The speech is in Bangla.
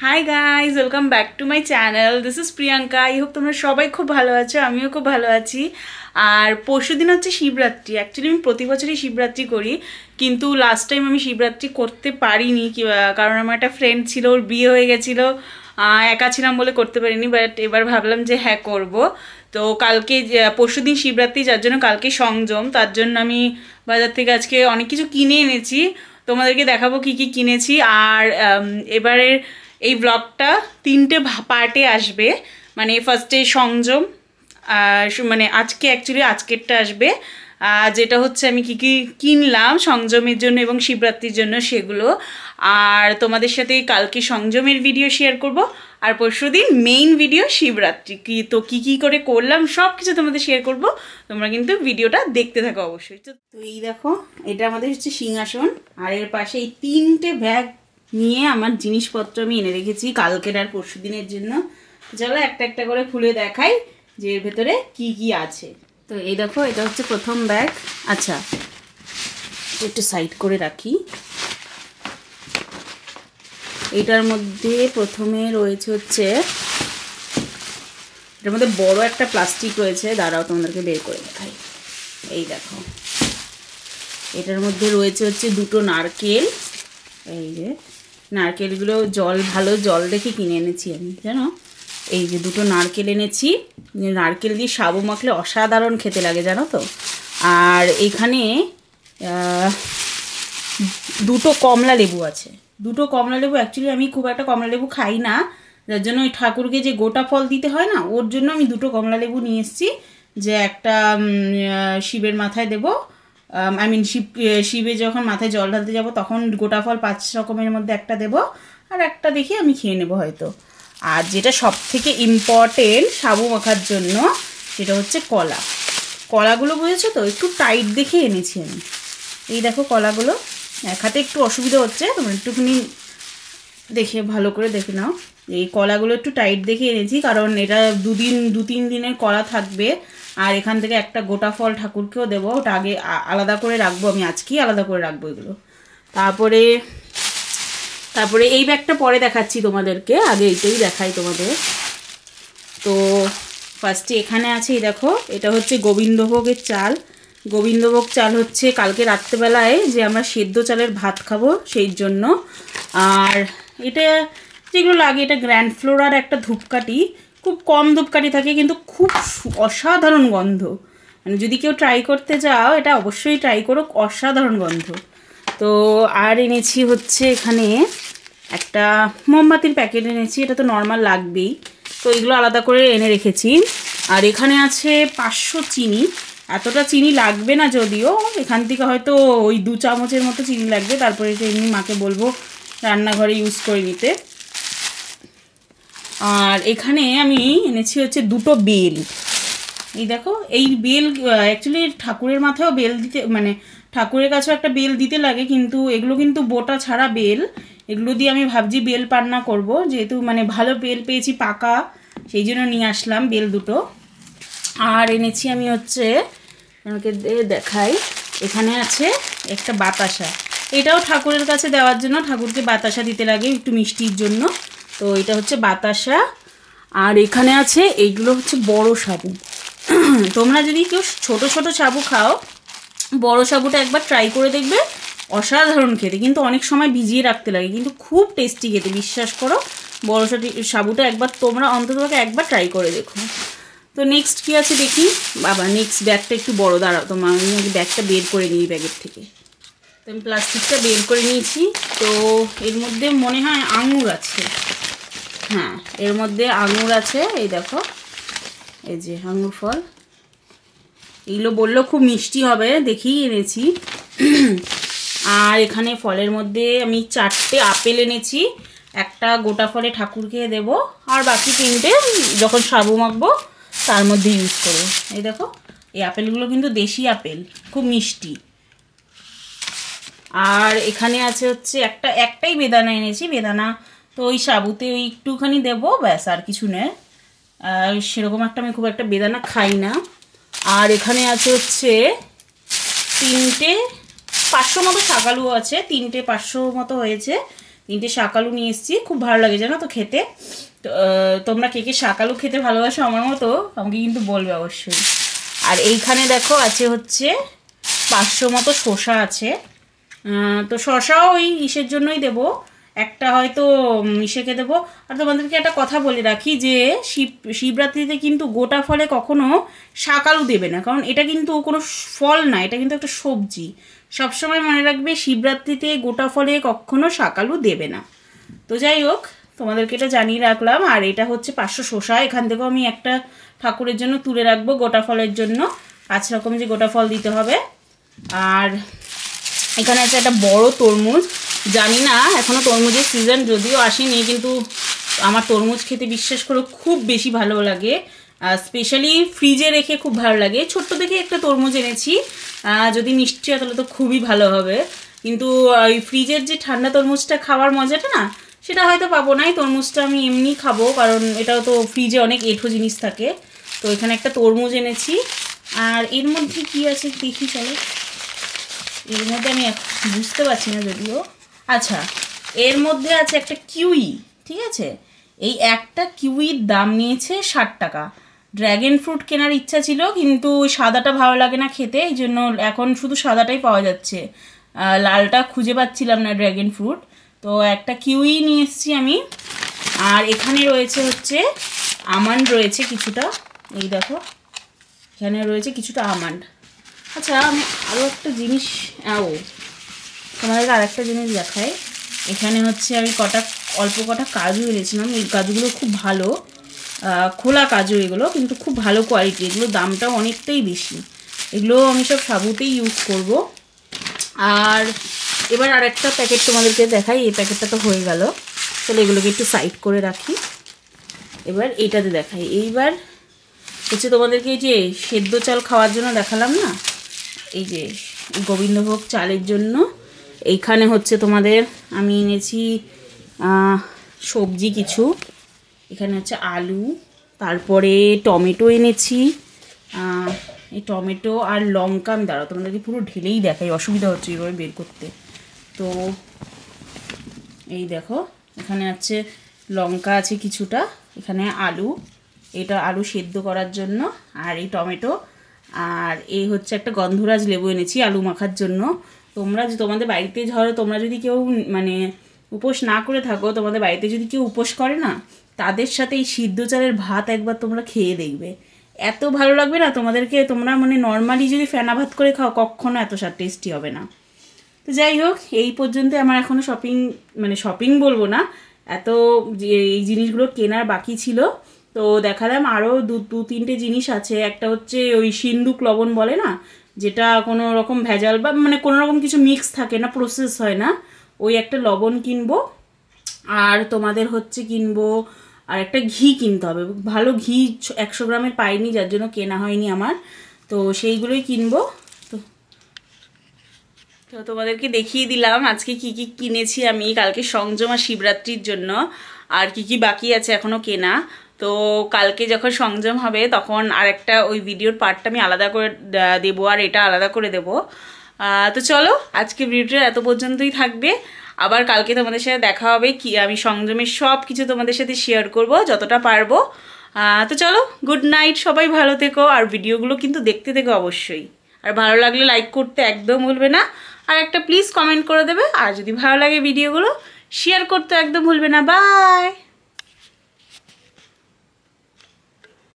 Hi guys, welcome back to my channel. This is Priyanka. I hope তোমরা সবাই খুব ভালো আছো, আমিও খুব ভালো আছি। আর পরশু দিন হচ্ছে শিবরাত্রি। অ্যাকচুয়ালি আমি প্রতি বছরই শিবরাত্রি করি, কিন্তু লাস্ট টাইম আমি শিবরাত্রি করতে পারিনি, কারণ আমার একটা ফ্রেন্ড ছিল, ওর বিয়ে হয়ে গেছিলো, একা ছিলাম বলে করতে পারিনি। বাট এবার ভাবলাম যে হ্যাঁ করব। তো কালকে পরশু দিন শিবরাত্রি, যার জন্য কালকে সংযম, তার জন্য আমি বাজার থেকে আজকে অনেক কিছু কিনে এনেছি। তোমাদেরকে দেখাবো কি কি কিনেছি। আর এবারের এই ব্লগটা 3টে পার্টে আসবে। মানে ফার্স্টে সংযম, মানে আজকে অ্যাকচুয়ালি আজকেরটা আসবে, যেটা হচ্ছে আমি কি কি কিনলাম সংযমের জন্য এবং শিবরাত্রির জন্য সেগুলো। আর তোমাদের সাথে কালকে সংযমের ভিডিও শেয়ার করব, আর পরশুদিন মেইন ভিডিও শিবরাত্রি তো কি করে করলাম সব কিছু তোমাদের শেয়ার করব। তোমরা কিন্তু ভিডিওটা দেখতে থাকো অবশ্যই। তো এই দেখো, এটা আমাদের হচ্ছে সিংহাসন, আর এর পাশে এই 3টে ব্যাগ নিয়ে আমার জিনিসপত্র আমি এনে রেখেছি কালকের আর পরশু দিনের জন্য। চলো একটা একটা করে খুলে দেখাই যে এর ভেতরে কি কি আছে। তো এই দেখো, এটা হচ্ছে প্রথম ব্যাগ। আচ্ছা, একটু সাইড করে রাখি। এটার মধ্যে প্রথমে রয়েছে হচ্ছে, এটার মধ্যে বড় একটা প্লাস্টিক রয়েছে, দাঁড়াও তোমাদেরকে বের করে দেখাই। এই দেখো, এটার মধ্যে রয়েছে হচ্ছে 2টো নারকেল। এই যে নারকেলগুলো ভালো জল দেখে কিনে এনেছি আমি, জানো। এই যে 2টো নারকেল এনেছি, নারকেল দিয়ে সাবু মাখলে অসাধারণ খেতে লাগে, জানো তো। আর এখানে 2টো কমলা লেবু আছে। 2টো কমলা লেবু, অ্যাকচুয়ালি আমি খুব একটা কমলা লেবু খাই না, যার জন্য ওই ঠাকুরকে যে গোটা ফল দিতে হয় না, ওর জন্য আমি 2টো কমলা লেবু নিয়ে এসেছি। যে একটা শিবের মাথায় দেবো, শিবে যখন মাথায় জল ঢালতে যাব তখন গোটা ফল 5 রকমের মধ্যে একটা দেব, আর একটা দেখি আমি খেয়ে নেবো হয়তো। আর যেটা সব থেকে ইম্পর্টেন্ট সাবু মাখার জন্য, সেটা হচ্ছে কলা। কলাগুলো বুঝেছো তো, একটু টাইট দেখে এনেছি আমি। এই দেখো কলাগুলো, এক হাতে একটু অসুবিধা হচ্ছে, তোমরা একটুখানি দেখে ভালো করে দেখে নাও। এই কলাগুলো একটু টাইট দেখে এনেছি, কারণ এটা 2-3 দিনের কলা থাকবে। আর এখান থেকে একটা গোটা ফল ঠাকুরকেও দেবো, ওটা আগে আলাদা করে রাখবো, আমি আজকেই আলাদা করে রাখবো এগুলো। তারপরে এই ব্যাগটা পরে দেখাচ্ছি তোমাদেরকে, আগে এইটাই দেখাই তোমাদের। তো ফার্স্টে এখানে আছে, এই দেখো, এটা হচ্ছে গোবিন্দভোগের চাল। গোবিন্দভোগ চাল হচ্ছে কালকে রাত্রেবেলায় যে আমরা সেদ্ধ চালের ভাত খাবো সেই জন্য। আর এটা যেগুলো লাগে, এটা গ্র্যান্ড ফ্লোরার একটা ধূপকাঠি, খুব কম ধূপকাঠি থাকে কিন্তু খুব অসাধারণ গন্ধ। মানে যদি কেউ ট্রাই করতে যাও, এটা অবশ্যই ট্রাই করো, অসাধারণ গন্ধ। তো আর এনেছি হচ্ছে এখানে একটা মোমবাতির প্যাকেট এনেছি, এটা তো নর্মাল লাগবেই, তো এগুলো আলাদা করে এনে রেখেছি। আর এখানে আছে 500 চিনি। এতটা চিনি লাগবে না যদিও, এখান থেকে হয়তো ওই 2 চামচের মতো চিনি লাগবে, তারপরে এটা এমনি মাকে বলবো রান্নাঘরে ইউজ করে নিতে। আর এখানে আমি এনেছি হচ্ছে 2টো বেল। এই দেখো, এই বেল অ্যাকচুয়ালি ঠাকুরের মাথায়ও বেল দিতে, মানে ঠাকুরের কাছেও একটা বেল দিতে লাগে, কিন্তু এগুলো কিন্তু বোটা ছাড়া বেল। এগুলো দিয়ে আমি ভাবছি বেল পান্না করব, যেহেতু মানে ভালো বেল পেয়েছি পাকা, সেই জন্য নিয়ে আসলাম বেল 2টো। আর এনেছি আমি হচ্ছে, আমাকে দেখাই, এখানে আছে একটা বাতাসা। এটাও ঠাকুরের কাছে দেওয়ার জন্য, ঠাকুরকে বাতাসা দিতে লাগে একটু মিষ্টির জন্য, তো এটা হচ্ছে বাতাসা। আর এখানে আছে, এইগুলো হচ্ছে বড় সাবু। তোমরা যদি কেউ ছোট ছোট সাবু খাও, বড় সাবুটা একবার ট্রাই করে দেখবে, অসাধারণ খেতে, কিন্তু অনেক সময় ভিজিয়ে রাখতে লাগে, কিন্তু খুব টেস্টি খেতে, বিশ্বাস করো। বড় সাবুটা একবার তোমরা অন্তত একবার ট্রাই করে দেখো। তো নেক্সট কি আছে দেখি। বাবা, নেক্সট ব্যাগটা একটু বড়, দাঁড়াও তোমার, আমি ব্যাগটা বের করে নিই ব্যাগের থেকে। তো আমি প্লাস্টিকটা বের করে নিয়েছি। তো এর মধ্যে মনে হয় আঙুর আছে, হ্যাঁ এর মধ্যে আঙুর আছে। এই দেখো, এই যে আঙুর ফল, এগুলো বললেও খুব মিষ্টি হবে, দেখেই এনেছি। আর এখানে ফলের মধ্যে আমি 4টে আপেল এনেছি, একটা গোটা ফলে ঠাকুরকে দেব, আর বাকি 3টে যখন সাবু মাখবো তার মধ্যে ইউজ করবো। এই দেখো, এই আপেলগুলো কিন্তু দেশি আপেল, খুব মিষ্টি। আর এখানে আছে হচ্ছে একটাই বেদানা এনেছি, বেদানা তো ওই সাবুতে ওই একটুখানি দেবো, ব্যাস, আর কিছু নেই। সেরকম একটা আমি খুব একটা বেদানা খাই না। আর এখানে আছে হচ্ছে 3টে 500 মতো শাকালু আছে, 3টে 500 মতো হয়েছে, 3টে শাকালু নিয়ে এসেছি, খুব ভালো লাগে জানো তো খেতে। তো তোমরা কে কে শাকালু খেতে ভালোবাসো আমার মতো আমাকে কিন্তু বলবে অবশ্যই। আর এইখানে দেখো আছে হচ্ছে 500 মতো শসা আছে। তো শসাও ওই ইসের জন্যই দেবো, একটা হয়তো ইসেকে দেবো। আর তোমাদেরকে একটা কথা বলে রাখি যে শিবরাত্রিতে কিন্তু গোটা ফলে কখনো শাকালু দেবে না, কারণ এটা কিন্তু কোনো ফল না, এটা কিন্তু একটা সবজি। সবসময় মনে রাখবে শিবরাত্রিতে গোটা ফলে কখনো শাকালু দেবে না। তো যাই হোক, তোমাদেরকে এটা জানিয়ে রাখলাম। আর এটা হচ্ছে 500 শসা, এখান থেকেও আমি একটা ঠাকুরের জন্য তুলে রাখবো গোটা ফলের জন্য, 5 রকম যে গোটা ফল দিতে হবে। আর এখানে আছে একটা বড় তরমুজ, জানি না এখনও তরমুজের সিজন যদিও আসেনি, কিন্তু আমার তরমুজ খেতে বিশ্বাস করো খুব বেশি ভালো লাগে, স্পেশালি ফ্রিজে রেখে খুব ভালো লাগে। ছোট্ট দেখে একটা তরমুজ এনেছি, যদি মিষ্টি হয় তাহলে তো খুবই ভালো হবে, কিন্তু ওই ফ্রিজের যে ঠান্ডা তরমুজটা খাওয়ার মজাটা না সেটা হয়তো পাবো না। এই তরমুজটা আমি এমনি খাবো, কারণ এটাও তো ফ্রিজে অনেক এঁঠো জিনিস থাকে। তো এখানে একটা তরমুজ এনেছি। আর এর মধ্যে কি আছে দেখি চলো, এর মধ্যে আমি বুঝতে পারছি না যদিও। আচ্ছা, এর মধ্যে আছে একটা কিউই, ঠিক আছে। এই একটা কিউইর দাম নিয়েছে 60 টাকা। ড্র্যাগন ফ্রুট কেনার ইচ্ছা ছিল, কিন্তু সাদাটা ভালো লাগে না খেতে, এই জন্য এখন শুধু সাদাটাই পাওয়া যাচ্ছে, লালটা খুঁজে পাচ্ছিলাম না ড্র্যাগন ফ্রুট। তো একটা কিউই নিয়ে এসেছি আমি। আর এখানে রয়েছে হচ্ছে আমন্ড রয়েছে কিছুটা, এই দেখো এখানে রয়েছে কিছুটা আমন্ড। আচ্ছা, আমি আরও একটা জিনিস তোমাদেরকে আরেকটা জিনিস দেখাই। এখানে হচ্ছে আমি অল্প কটা কাজু এনেছিলাম, এই কাজুগুলো খুব ভালো, খোলা কাজু এগুলো, কিন্তু খুব ভালো কোয়ালিটি, এগুলো দামটাও অনেকটাই বেশি। এগুলো আমি সব সাবুতেই ইউজ করব। আর এবার আরেকটা প্যাকেট তোমাদেরকে দেখাই, এই প্যাকেটটা তো হয়ে গেল, তাহলে এগুলোকে একটু সাইড করে রাখি। এবার এইটাতে দেখাই। এইবার হচ্ছে তোমাদেরকে এই যে সেদ্ধ চাল খাওয়ার জন্য দেখালাম না, এই যে গোবিন্দভোগ চালের জন্য এইখানে হচ্ছে তোমাদের আমি এনেছি সবজি কিছু। এখানে হচ্ছে আলু, তারপরে টমেটো এনেছি, এই টমেটো আর লঙ্কা। আমি দাঁড়াও তোমাদেরকে পুরো ঢেলেই দেখাই, অসুবিধা হচ্ছে এইভাবে বের করতে। তো এই দেখো এখানে আছে লঙ্কা আছে কিছুটা, এখানে আলু, এটা আলু সেদ্ধ করার জন্য, আর এই টমেটো, আর এই হচ্ছে একটা গন্ধরাজ লেবু এনেছি আলু মাখার জন্য। তোমাদের বাড়িতে ধরো তোমরা যদি কেউ মানে উপোস না করে থাকো, তোমাদের বাড়িতে যদি কেউ উপোস করে না, তাদের সাথে এই সিদ্ধ চালের ভাত একবার তোমরা খেয়ে দেখবে, এত ভালো লাগবে না তোমাদেরকে। তোমরা মানে নর্মালি যদি ফেনা ভাত করে খাও কখনো এত টেস্টি হবে না। তো যাই হোক, এই পর্যন্ত আমার এখনও শপিং বলবো না, এত এই জিনিসগুলো কেনার বাকি ছিল। তো দেখালাম আরও দু তিনটে জিনিস আছে। একটা হচ্ছে ওই সিন্দুক লবণ বলে না, যেটা কোনো রকম ভেজাল বা মানে কোনো রকম কিছু মিক্স থাকে না, প্রসেস হয় না, ওই একটা লবণ কিনবো। আর তোমাদের হচ্ছে কিনবো আর একটা ঘি কিনতে হবে, ভালো ঘি 100 গ্রামের পাইনি, যার জন্য কেনা হয়নি আমার, তো সেইগুলোই কিনবো। তো তোমাদেরকে দেখিয়ে দিলাম আজকে কি কি কিনেছি আমি কালকে সংযম আর শিবরাত্রির জন্য, আর কি কি বাকি আছে এখনও কেনা। তো কালকে যখন সংযম হবে তখন আরেকটা ওই ভিডিওর পার্টটা আমি আলাদা করে দেবো, আর এটা আলাদা করে দেবো। তো চলো আজকে ভিডিওটা এত পর্যন্তই থাকবে, আবার কালকে তোমাদের সাথে দেখা হবে, কি আমি সংযমের সব কিছু তোমাদের সাথে শেয়ার করব যতটা পারবো। তো চলো, গুড নাইট, সবাই ভালো থেকো, আর ভিডিওগুলো কিন্তু দেখতে থেকো অবশ্যই, আর ভালো লাগলে লাইক করতে একদম ভুলবে না, আর একটা প্লিজ কমেন্ট করে দেবে, আর যদি ভালো লাগে ভিডিওগুলো শেয়ার করতে একদম ভুলবে না। বাই।